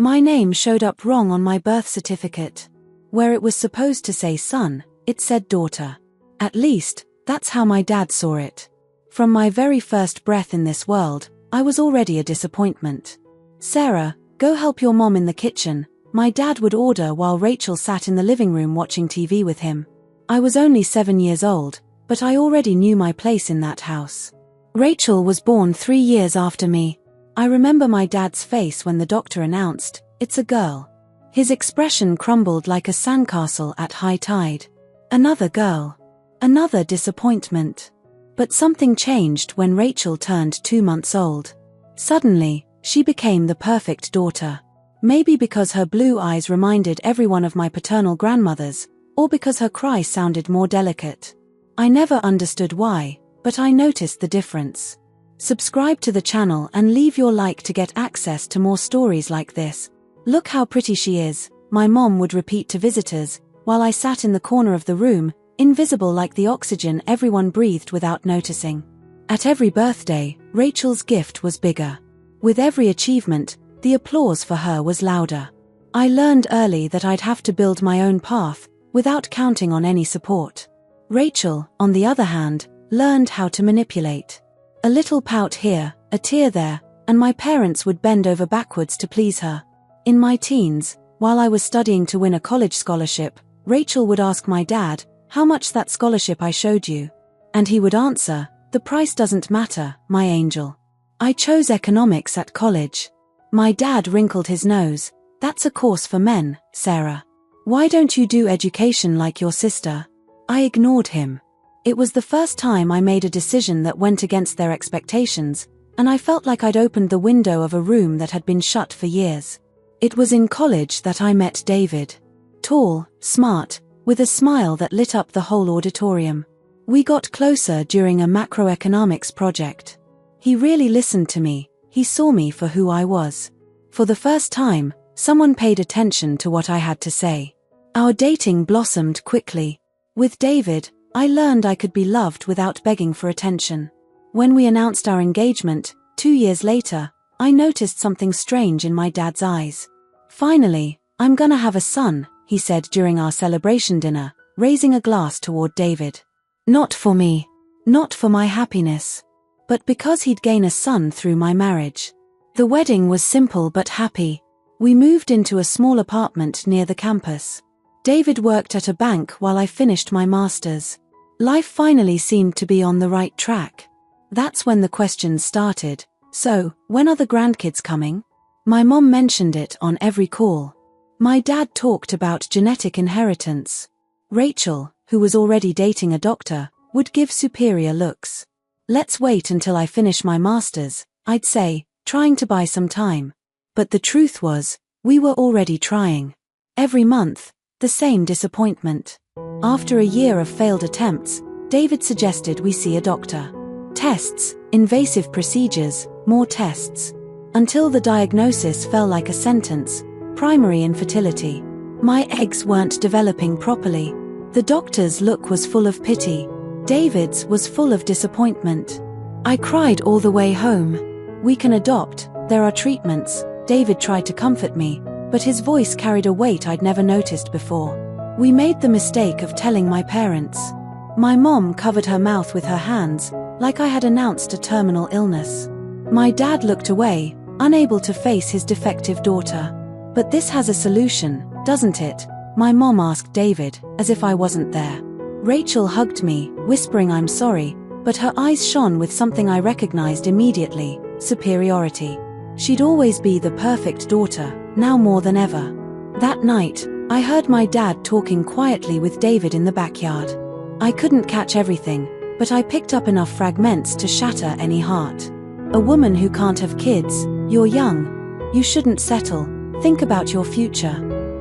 My name showed up wrong on my birth certificate. Where it was supposed to say son, it said daughter. At least, that's how my dad saw it. From my very first breath in this world, I was already a disappointment. "Sarah, go help your mom in the kitchen," my dad would order while Rachel sat in the living room watching TV with him. I was only 7 years old, but I already knew my place in that house. Rachel was born 3 years after me. I remember my dad's face when the doctor announced, "It's a girl." His expression crumbled like a sandcastle at high tide. Another girl. Another disappointment. But something changed when Rachel turned 2 months old. Suddenly, she became the perfect daughter. Maybe because her blue eyes reminded everyone of my paternal grandmother's, or because her cry sounded more delicate. I never understood why, but I noticed the difference. Subscribe to the channel and leave your like to get access to more stories like this. "Look how pretty she is," my mom would repeat to visitors, while I sat in the corner of the room, invisible like the oxygen everyone breathed without noticing. At every birthday, Rachel's gift was bigger. With every achievement, the applause for her was louder. I learned early that I'd have to build my own path, without counting on any support. Rachel, on the other hand, learned how to manipulate. A little pout here, a tear there, and my parents would bend over backwards to please her. In my teens, while I was studying to win a college scholarship, Rachel would ask my dad, "How much that scholarship I showed you?" And he would answer, "The price doesn't matter, my angel." I chose economics at college. My dad wrinkled his nose. "That's a course for men, Sarah. Why don't you do education like your sister?" I ignored him. It was the first time I made a decision that went against their expectations, and I felt like I'd opened the window of a room that had been shut for years. It was in college that I met David. Tall, smart, with a smile that lit up the whole auditorium. We got closer during a macroeconomics project. He really listened to me. He saw me for who I was. For the first time, someone paid attention to what I had to say. Our dating blossomed quickly. With David, I learned I could be loved without begging for attention. When we announced our engagement, 2 years later, I noticed something strange in my dad's eyes. "Finally, I'm gonna have a son," he said during our celebration dinner, raising a glass toward David. Not for me. Not for my happiness. But because he'd gain a son through my marriage. The wedding was simple but happy. We moved into a small apartment near the campus. David worked at a bank while I finished my master's. Life finally seemed to be on the right track. That's when the questions started. "So, when are the grandkids coming?" My mom mentioned it on every call. My dad talked about genetic inheritance. Rachel, who was already dating a doctor, would give superior looks. "Let's wait until I finish my master's," I'd say, trying to buy some time. But the truth was, we were already trying. Every month, the same disappointment. After a year of failed attempts, David suggested we see a doctor. Tests, invasive procedures, more tests. Until the diagnosis fell like a sentence: primary infertility. My eggs weren't developing properly. The doctor's look was full of pity. David's was full of disappointment. I cried all the way home. "We can adopt, there are treatments," David tried to comfort me, but his voice carried a weight I'd never noticed before. We made the mistake of telling my parents. My mom covered her mouth with her hands, like I had announced a terminal illness. My dad looked away, unable to face his defective daughter. "But this has a solution, doesn't it?" my mom asked David, as if I wasn't there. Rachel hugged me, whispering I'm sorry, but her eyes shone with something I recognized immediately: superiority. She'd always be the perfect daughter, now more than ever. That night, I heard my dad talking quietly with David in the backyard. I couldn't catch everything, but I picked up enough fragments to shatter any heart. "A woman who can't have kids, you're young. You shouldn't settle, think about your future."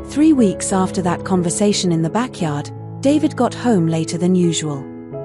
3 weeks after that conversation in the backyard, David got home later than usual.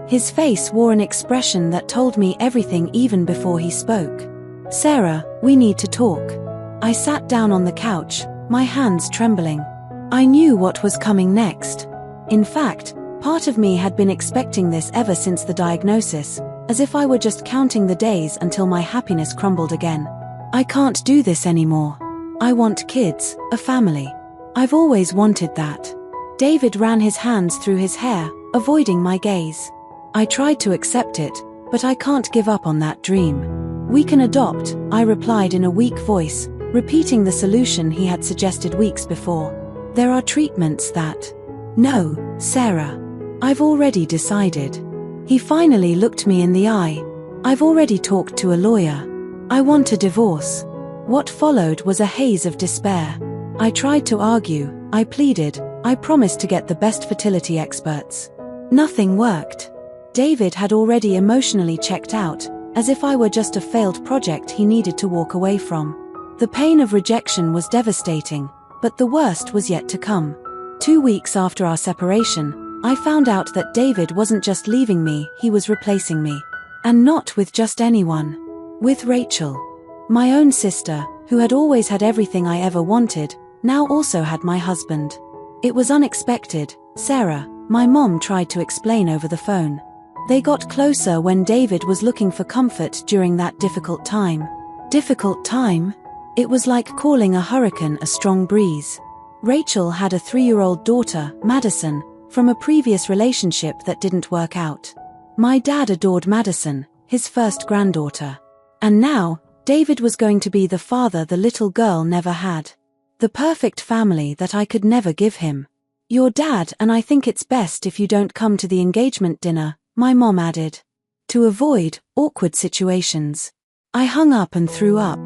His face wore an expression that told me everything even before he spoke. "Sarah, we need to talk." I sat down on the couch, my hands trembling. I knew what was coming next. In fact, part of me had been expecting this ever since the diagnosis, as if I were just counting the days until my happiness crumbled again. "I can't do this anymore. I want kids, a family. I've always wanted that. David ran his hands through his hair, avoiding my gaze. I tried to accept it, but I can't give up on that dream. We can adopt, I replied in a weak voice, repeating the solution he had suggested weeks before. There are treatments that... No, Sarah. I've already decided. He finally looked me in the eye. I've already talked to a lawyer. I want a divorce. What followed was a haze of despair. I tried to argue, I pleaded, I promised to get the best fertility experts. Nothing worked. David had already emotionally checked out, as if I were just a failed project he needed to walk away from. The pain of rejection was devastating, but the worst was yet to come. 2 weeks after our separation, I found out that David wasn't just leaving me, he was replacing me. And not with just anyone. With Rachel. My own sister, who had always had everything I ever wanted, now also had my husband. It was unexpected, Sarah, my mom tried to explain over the phone. They got closer when David was looking for comfort during that difficult time. Difficult time? It was like calling a hurricane a strong breeze. Rachel had a 3-year-old daughter, Madison, from a previous relationship that didn't work out. My dad adored Madison, his first granddaughter. And now, David was going to be the father the little girl never had. The perfect family that I could never give him. Your dad and I think it's best if you don't come to the engagement dinner, my mom added. To avoid awkward situations. I hung up and threw up.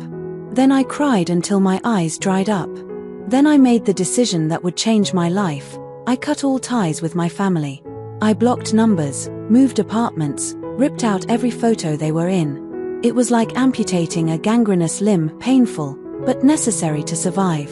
Then I cried until my eyes dried up. Then I made the decision that would change my life. I cut all ties with my family. I blocked numbers, moved apartments, ripped out every photo they were in. It was like amputating a gangrenous limb, painful, but necessary to survive.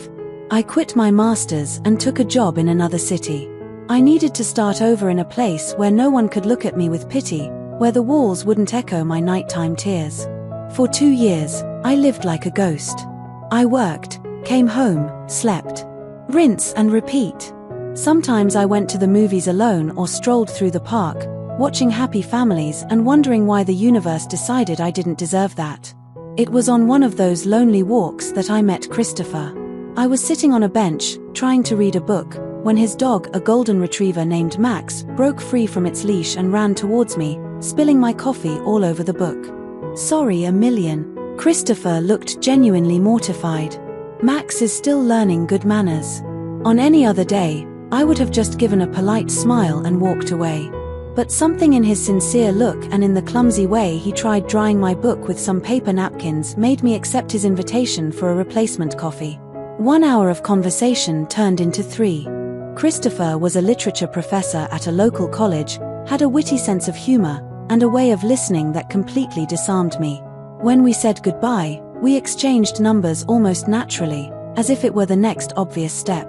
I quit my master's and took a job in another city. I needed to start over in a place where no one could look at me with pity, where the walls wouldn't echo my nighttime tears. For 2 years, I lived like a ghost. I worked, came home, slept. Rinse and repeat. Sometimes I went to the movies alone or strolled through the park, watching happy families and wondering why the universe decided I didn't deserve that. It was on one of those lonely walks that I met Christopher. I was sitting on a bench, trying to read a book, when his dog, a golden retriever named Max, broke free from its leash and ran towards me, spilling my coffee all over the book. Sorry a million. Christopher looked genuinely mortified. Max is still learning good manners. On any other day, I would have just given a polite smile and walked away. But something in his sincere look and in the clumsy way he tried drying my book with some paper napkins made me accept his invitation for a replacement coffee. 1 hour of conversation turned into 3. Christopher was a literature professor at a local college, had a witty sense of humor, and a way of listening that completely disarmed me. When we said goodbye, we exchanged numbers almost naturally, as if it were the next obvious step.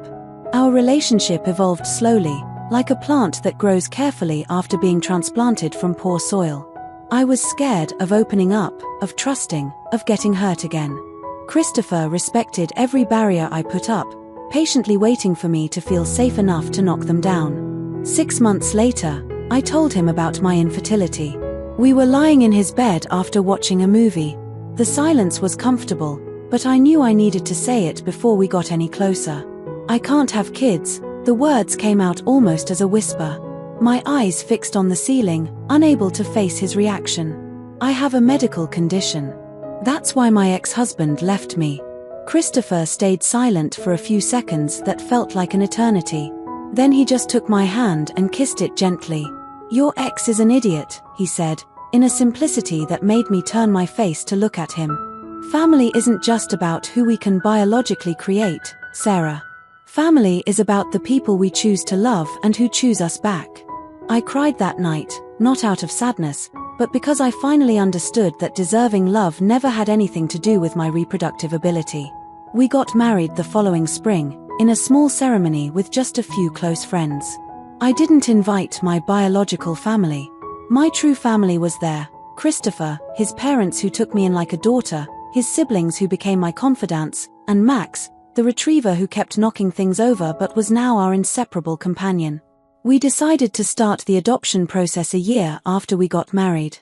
Our relationship evolved slowly, like a plant that grows carefully after being transplanted from poor soil. I was scared of opening up, of trusting, of getting hurt again. Christopher respected every barrier I put up, patiently waiting for me to feel safe enough to knock them down. 6 months later, I told him about my infertility. We were lying in his bed after watching a movie. The silence was comfortable, but I knew I needed to say it before we got any closer. I can't have kids, the words came out almost as a whisper. My eyes fixed on the ceiling, unable to face his reaction. I have a medical condition. That's why my ex-husband left me. Christopher stayed silent for a few seconds that felt like an eternity. Then he just took my hand and kissed it gently. Your ex is an idiot, he said, in a simplicity that made me turn my face to look at him. Family isn't just about who we can biologically create, Sarah. Family is about the people we choose to love and who choose us back. I cried that night, not out of sadness, but because I finally understood that deserving love never had anything to do with my reproductive ability. We got married the following spring, in a small ceremony with just a few close friends. I didn't invite my biological family. My true family was there: Christopher, his parents who took me in like a daughter, his siblings who became my confidants, and Max, the retriever who kept knocking things over but was now our inseparable companion. We decided to start the adoption process a year after we got married.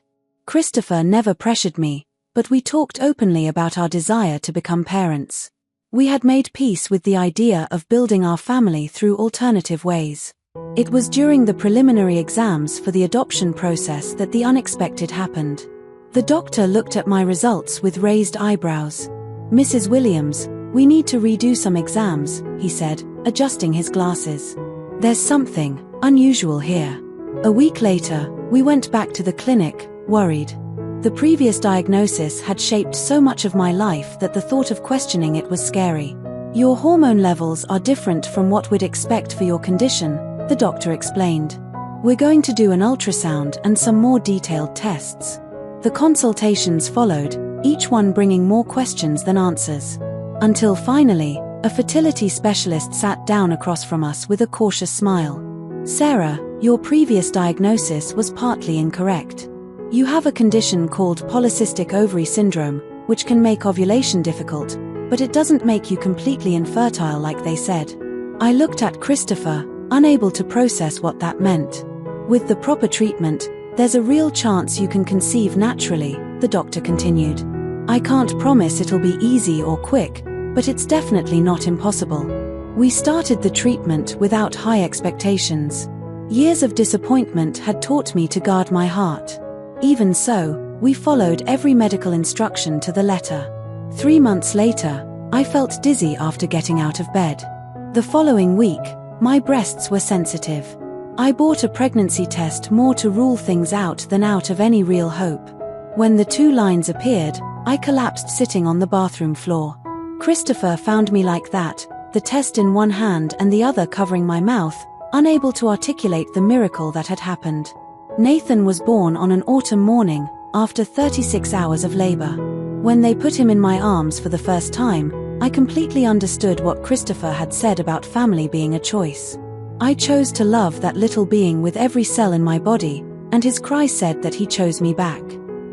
Christopher never pressured me, but we talked openly about our desire to become parents. We had made peace with the idea of building our family through alternative ways. It was during the preliminary exams for the adoption process that the unexpected happened. The doctor looked at my results with raised eyebrows. "Mrs. Williams, we need to redo some exams," he said, adjusting his glasses. "There's something unusual here." A week later, we went back to the clinic, worried. The previous diagnosis had shaped so much of my life that the thought of questioning it was scary. "Your hormone levels are different from what we'd expect for your condition," the doctor explained. "We're going to do an ultrasound and some more detailed tests." The consultations followed, each one bringing more questions than answers. Until finally, a fertility specialist sat down across from us with a cautious smile. "Sarah, your previous diagnosis was partly incorrect. You have a condition called polycystic ovary syndrome, which can make ovulation difficult, but it doesn't make you completely infertile like they said." I looked at Christopher, unable to process what that meant. "With the proper treatment, there's a real chance you can conceive naturally," the doctor continued. "I can't promise it'll be easy or quick, but it's definitely not impossible." We started the treatment without high expectations. Years of disappointment had taught me to guard my heart. Even so, we followed every medical instruction to the letter. 3 months later, I felt dizzy after getting out of bed. The following week, my breasts were sensitive. I bought a pregnancy test more to rule things out than out of any real hope. When the 2 lines appeared, I collapsed sitting on the bathroom floor. Christopher found me like that, the test in one hand and the other covering my mouth, unable to articulate the miracle that had happened. Nathan was born on an autumn morning, after 36 hours of labor. When they put him in my arms for the first time, I completely understood what Christopher had said about family being a choice. I chose to love that little being with every cell in my body, and his cry said that he chose me back.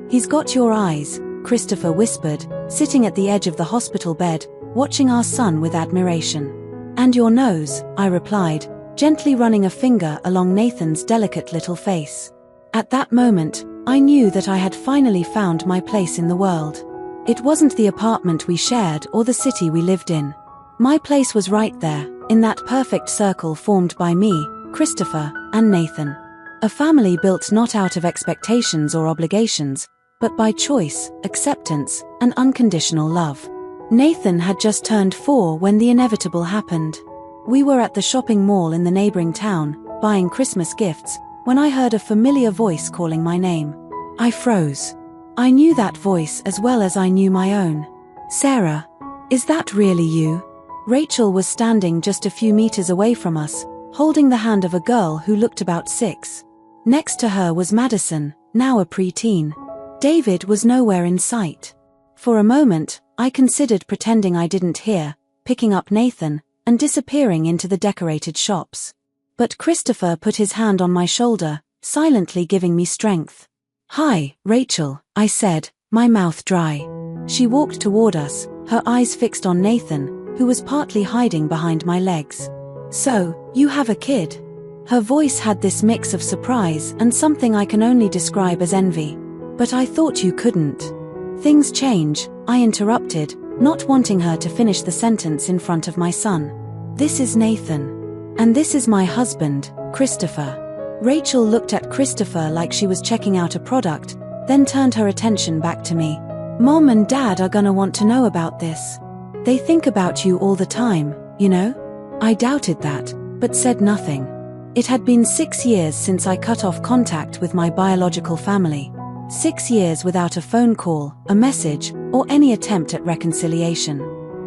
"He's got your eyes," Christopher whispered, sitting at the edge of the hospital bed, watching our son with admiration. "And your nose," I replied, gently running a finger along Nathan's delicate little face. At that moment, I knew that I had finally found my place in the world. It wasn't the apartment we shared or the city we lived in. My place was right there, in that perfect circle formed by me, Christopher, and Nathan. A family built not out of expectations or obligations, but by choice, acceptance, and unconditional love. Nathan had just turned 4 when the inevitable happened. We were at the shopping mall in the neighboring town, buying Christmas gifts, when I heard a familiar voice calling my name. I froze. I knew that voice as well as I knew my own. "Sarah, is that really you?" Rachel was standing just a few meters away from us, holding the hand of a girl who looked about 6. Next to her was Madison, now a preteen. David was nowhere in sight. For a moment, I considered pretending I didn't hear, picking up Nathan, and disappearing into the decorated shops. But Christopher put his hand on my shoulder, silently giving me strength. "Hi, Rachel," I said, my mouth dry. She walked toward us, her eyes fixed on Nathan, who was partly hiding behind my legs. "So, you have a kid?" Her voice had this mix of surprise and something I can only describe as envy. "But I thought you couldn't." "Things change," I interrupted, not wanting her to finish the sentence in front of my son. "This is Nathan. And this is my husband, Christopher." Rachel looked at Christopher like she was checking out a product, then turned her attention back to me. "Mom and Dad are gonna want to know about this. They think about you all the time, you know?" I doubted that, but said nothing. It had been 6 years since I cut off contact with my biological family. 6 years without a phone call, a message, or any attempt at reconciliation.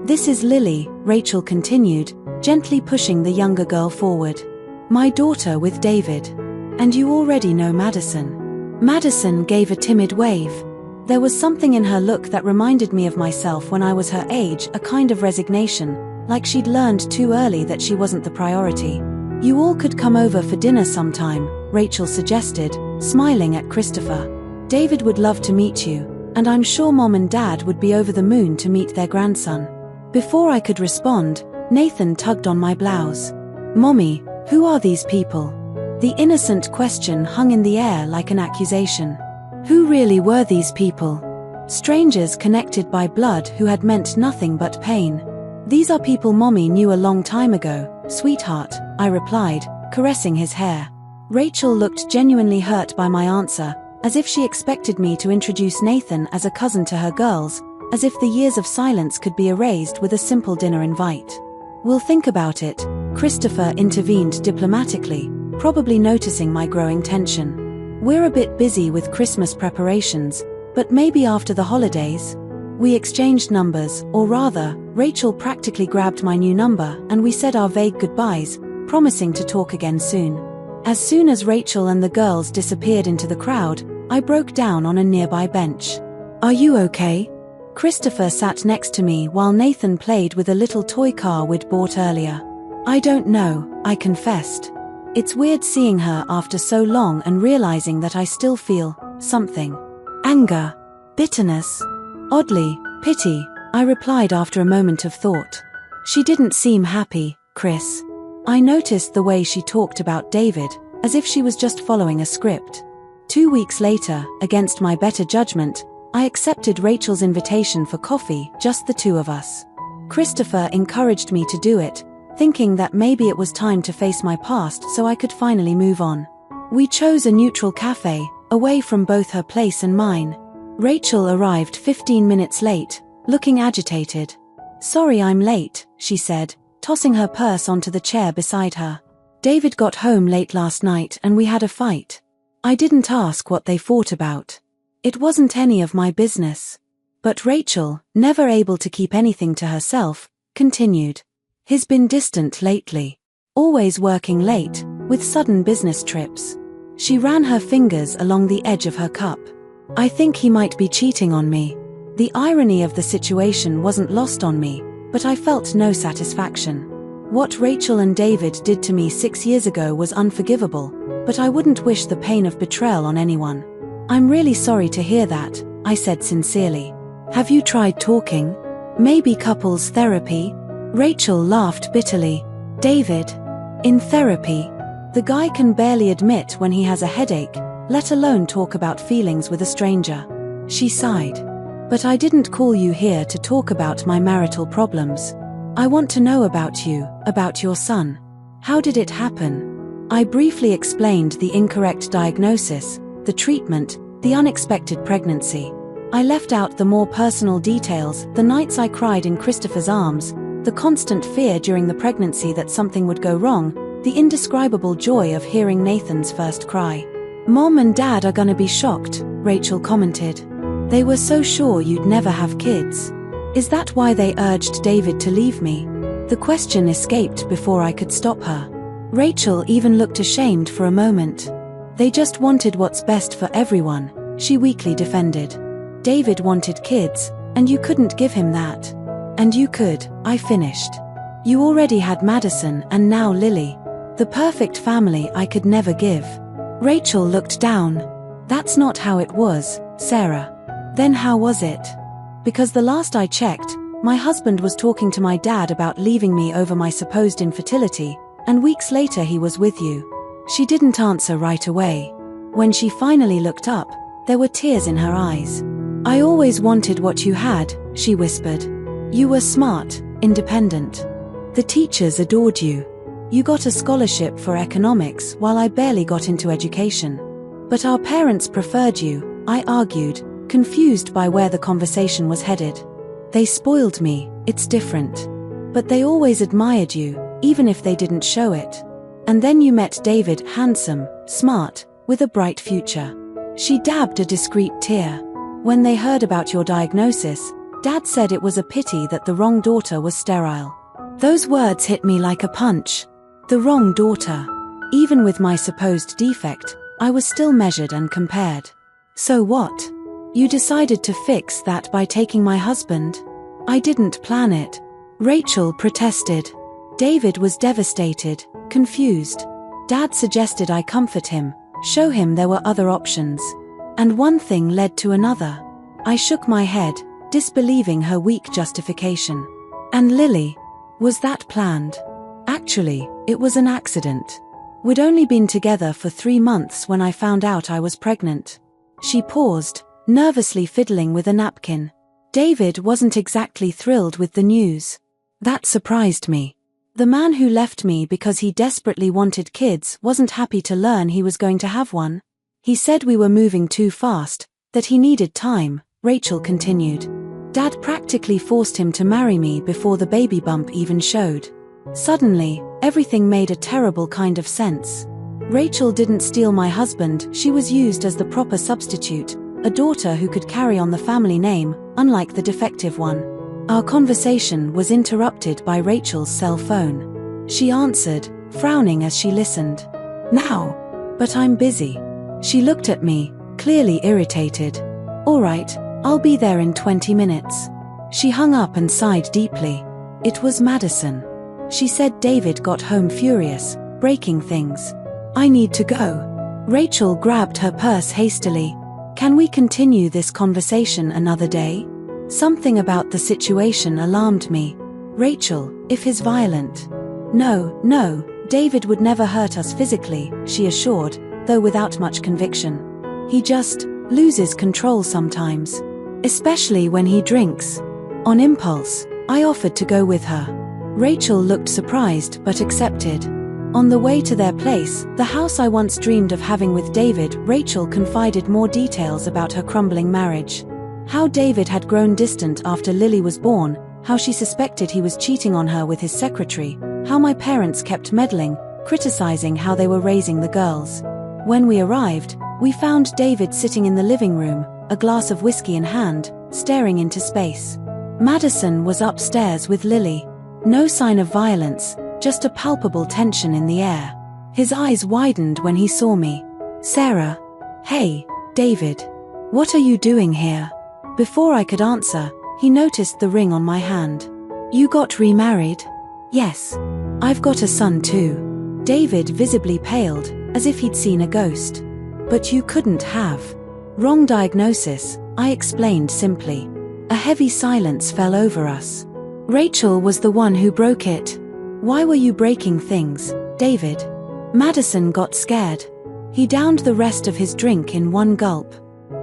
"This is Lily," Rachel continued, gently pushing the younger girl forward. "My daughter with David. And you already know Madison." Madison gave a timid wave. There was something in her look that reminded me of myself when I was her age, a kind of resignation, like she'd learned too early that she wasn't the priority. "You all could come over for dinner sometime," Rachel suggested, smiling at Christopher. "David would love to meet you, and I'm sure Mom and Dad would be over the moon to meet their grandson." Before I could respond, Nathan tugged on my blouse. "Mommy, who are these people?" The innocent question hung in the air like an accusation. Who really were these people? Strangers connected by blood who had meant nothing but pain. These are people Mommy knew a long time ago, sweetheart, I replied, caressing his hair. Rachel looked genuinely hurt by my answer, as if she expected me to introduce Nathan as a cousin to her girls, as if the years of silence could be erased with a simple dinner invite. We'll think about it, Christopher intervened diplomatically, probably noticing my growing tension. We're a bit busy with Christmas preparations, but maybe after the holidays? We exchanged numbers, or rather, Rachel practically grabbed my new number and we said our vague goodbyes, promising to talk again soon. As soon as Rachel and the girls disappeared into the crowd, I broke down on a nearby bench. Are you okay? Christopher sat next to me while Nathan played with a little toy car we'd bought earlier. I don't know, I confessed. It's weird seeing her after so long and realizing that I still feel something. Anger. Bitterness. Oddly, pity, I replied after a moment of thought. She didn't seem happy, Chris. I noticed the way she talked about David, as if she was just following a script. 2 weeks later, against my better judgment, I accepted Rachel's invitation for coffee, just the two of us. Christopher encouraged me to do it, thinking that maybe it was time to face my past so I could finally move on. We chose a neutral cafe, away from both her place and mine. Rachel arrived 15 minutes late, looking agitated. Sorry I'm late, she said, tossing her purse onto the chair beside her. David got home late last night and we had a fight. I didn't ask what they fought about. It wasn't any of my business. But Rachel, never able to keep anything to herself, continued. He's been distant lately. Always working late, with sudden business trips. She ran her fingers along the edge of her cup. I think he might be cheating on me. The irony of the situation wasn't lost on me, but I felt no satisfaction. What Rachel and David did to me 6 years ago was unforgivable, but I wouldn't wish the pain of betrayal on anyone. I'm really sorry to hear that, I said sincerely. Have you tried talking? Maybe couples therapy? Rachel laughed bitterly. David? In therapy? The guy can barely admit when he has a headache, let alone talk about feelings with a stranger. She sighed. But I didn't call you here to talk about my marital problems. I want to know about you, about your son. How did it happen? I briefly explained the incorrect diagnosis, the treatment, the unexpected pregnancy. I left out the more personal details, the nights I cried in Christopher's arms, the constant fear during the pregnancy that something would go wrong, the indescribable joy of hearing Nathan's first cry. Mom and Dad are gonna be shocked, Rachel commented. They were so sure you'd never have kids. Is that why they urged David to leave me? The question escaped before I could stop her. Rachel even looked ashamed for a moment. They just wanted what's best for everyone, she weakly defended. David wanted kids, and you couldn't give him that. And you could, I finished. You already had Madison and now Lily. The perfect family I could never give. Rachel looked down. That's not how it was, Sarah. Then how was it? Because the last I checked, my husband was talking to my dad about leaving me over my supposed infertility, and weeks later he was with you. She didn't answer right away. When she finally looked up, there were tears in her eyes. I always wanted what you had, she whispered. You were smart, independent. The teachers adored you. You got a scholarship for economics while I barely got into education. But our parents preferred you, I argued, confused by where the conversation was headed. They spoiled me, it's different. But they always admired you, even if they didn't show it. And then you met David, handsome, smart, with a bright future. She dabbed a discreet tear. When they heard about your diagnosis, Dad said it was a pity that the wrong daughter was sterile. Those words hit me like a punch. The wrong daughter. Even with my supposed defect, I was still measured and compared. So what? You decided to fix that by taking my husband? I didn't plan it. Rachel protested. David was devastated, confused. Dad suggested I comfort him, show him there were other options. And one thing led to another. I shook my head, disbelieving her weak justification. And Lily? Was that planned? Actually, it was an accident. We'd only been together for 3 months when I found out I was pregnant. She paused, nervously fiddling with a napkin. David wasn't exactly thrilled with the news. That surprised me. The man who left me because he desperately wanted kids wasn't happy to learn he was going to have one. He said we were moving too fast, that he needed time, Rachel continued. Dad practically forced him to marry me before the baby bump even showed. Suddenly, everything made a terrible kind of sense. Rachel didn't steal my husband, she was used as the proper substitute, a daughter who could carry on the family name, unlike the defective one. Our conversation was interrupted by Rachel's cell phone. She answered, frowning as she listened. Now. But I'm busy. She looked at me, clearly irritated. All right, I'll be there in 20 minutes. She hung up and sighed deeply. It was Madison. She said David got home furious, breaking things. I need to go. Rachel grabbed her purse hastily. Can we continue this conversation another day? Something about the situation alarmed me. Rachel, if he's violent. No, David would never hurt us physically, she assured, though without much conviction. He just loses control sometimes. Especially when he drinks. On impulse, I offered to go with her. Rachel looked surprised but accepted. On the way to their place, the house I once dreamed of having with David, Rachel confided more details about her crumbling marriage. How David had grown distant after Lily was born, how she suspected he was cheating on her with his secretary, how my parents kept meddling, criticizing how they were raising the girls. When we arrived, we found David sitting in the living room, a glass of whiskey in hand, staring into space. Madison was upstairs with Lily. No sign of violence, just a palpable tension in the air. His eyes widened when he saw me. Sarah. Hey, David. What are you doing here? Before I could answer, he noticed the ring on my hand. You got remarried? Yes. I've got a son too. David visibly paled, as if he'd seen a ghost. But you couldn't have. Wrong diagnosis, I explained simply. A heavy silence fell over us. Rachel was the one who broke it. Why were you breaking things, David? Madison got scared. He downed the rest of his drink in one gulp.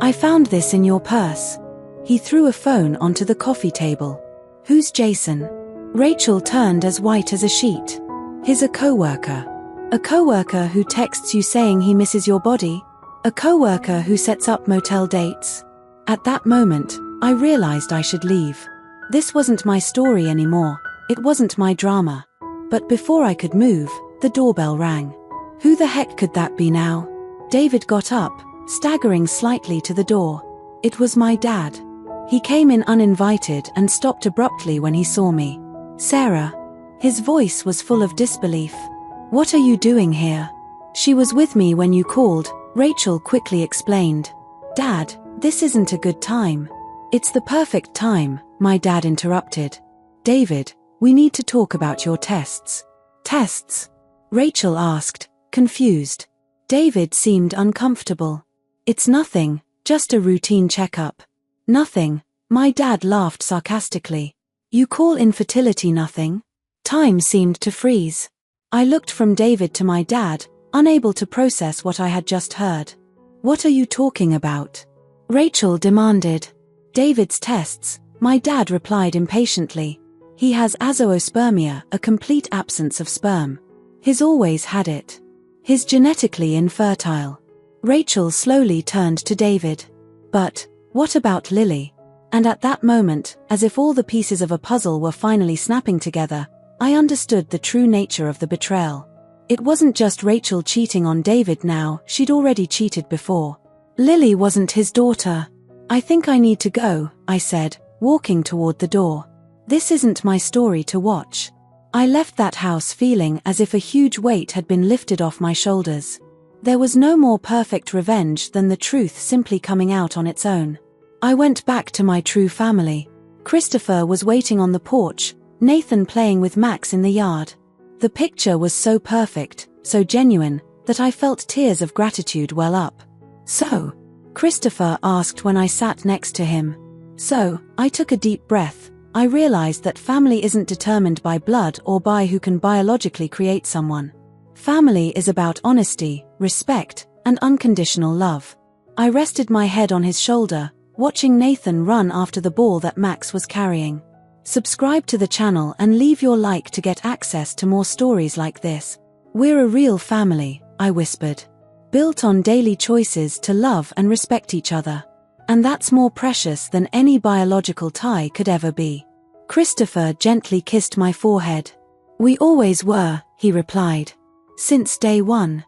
I found this in your purse. He threw a phone onto the coffee table. Who's Jason? Rachel turned as white as a sheet. He's a coworker. A coworker who texts you saying he misses your body? A coworker who sets up motel dates? At that moment, I realized I should leave. This wasn't my story anymore. It wasn't my drama. But before I could move, the doorbell rang. Who the heck could that be now? David got up, staggering slightly to the door. It was my dad. He came in uninvited and stopped abruptly when he saw me. Sarah. His voice was full of disbelief. What are you doing here? She was with me when you called, Rachel quickly explained. Dad, this isn't a good time. It's the perfect time, my dad interrupted. David, we need to talk about your tests. Tests? Rachel asked, confused. David seemed uncomfortable. It's nothing, just a routine checkup. Nothing, my dad laughed sarcastically. You call infertility nothing? Time seemed to freeze. I looked from David to my dad, unable to process what I had just heard. What are you talking about? Rachel demanded. David's tests, my dad replied impatiently. He has azoospermia, a complete absence of sperm. He's always had it. He's genetically infertile. Rachel slowly turned to David. But, what about Lily? And at that moment, as if all the pieces of a puzzle were finally snapping together, I understood the true nature of the betrayal. It wasn't just Rachel cheating on David now, she'd already cheated before. Lily wasn't his daughter. I think I need to go, I said, walking toward the door. This isn't my story to watch. I left that house feeling as if a huge weight had been lifted off my shoulders. There was no more perfect revenge than the truth simply coming out on its own. I went back to my true family. Christopher was waiting on the porch, Nathan playing with Max in the yard. The picture was so perfect, so genuine, that I felt tears of gratitude well up. So? Christopher asked when I sat next to him. So, I took a deep breath. I realized that family isn't determined by blood or by who can biologically create someone. Family is about honesty, respect, and unconditional love. I rested my head on his shoulder, watching Nathan run after the ball that Max was carrying. Subscribe to the channel and leave your like to get access to more stories like this. We're a real family, I whispered. Built on daily choices to love and respect each other. And that's more precious than any biological tie could ever be. Christopher gently kissed my forehead. We always were, he replied. Since day one.